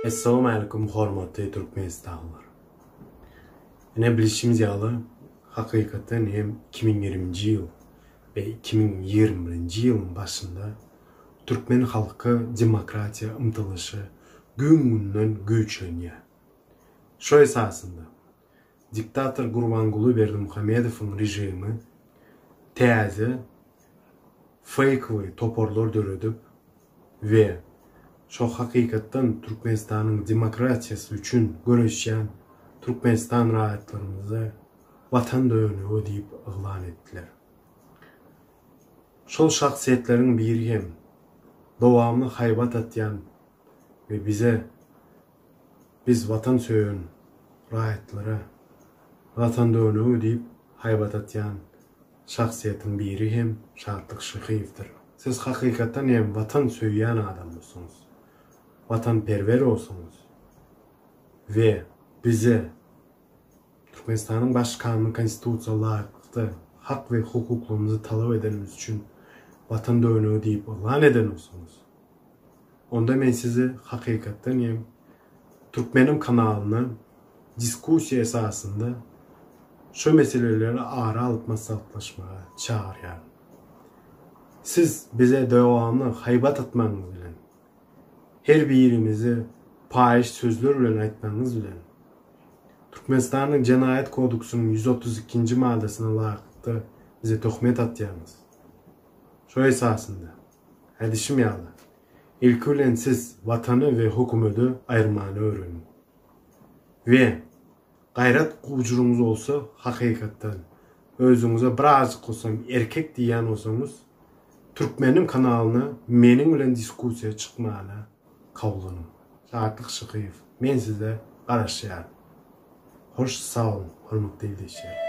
Assalamu alaikum hormatly Türkmenistanlılar. Ne bilişimiz ýaly hakykatdan hem 2020 ýyl we 2021 ýylyň başynda Türkmen halky demokratiýa ymtylyşy gün-günden güýçlenýär. Şo esasında diktator Gurbanguly Berdimuhammedowyň rejimi täze fake toporlar döredip we şo hakykatdan Türkmenistanyň demokratiýasy üçin görüşýän Türkmenistan raýatlarymyzy watan döwlegi diýip yglan etdiler. Şol şahsiýetleriň biri hem dowamly haýbat atýan we biz watan söýen raýatlara watan döwlegi diýip haýbat atýan şahsiýetiň biri hem Şadlyk Şyhypowdyr. Siz hakykatdan hem watan söýýän adamsyňyz. Vatanperver olsunuz ve bize Türkmenistan'ın baş kanunu konstitusiýa hak ve hukuklarımızı talep edenimiz için vatan döwlegi deyip ilan eden olsunuz. Onda men sizi hakykatdan hem Türkmenim kanalyna diskussiýa esasında şu meseleleri ara alıp maslahatlaşmaga çağırýar. Siz bize dowamly haýbat atmaňyz bilen her birimizi paýyş sözler bilen aýtmaňyz bilen Türkmenistanyň Jenaýat Kodeksynyň 132-nji maddesyne layykly bize töhmet atýarmyz. Şo esasında edişim ýaly ilki bilen siz watany we hukumaty aýyrmany öwrenin. We gaýrat gujurunuz bolsa hakykatdan özüňize biraz bolsam erkek diýen bolsaňyz Türkmenim kanalyna meniň bilen diskussiýa çykmaly. Kavlanım. Şadlyk Şyhypow. Men size garaşýar. Hoş sağ olun. Hormatly izleýişler.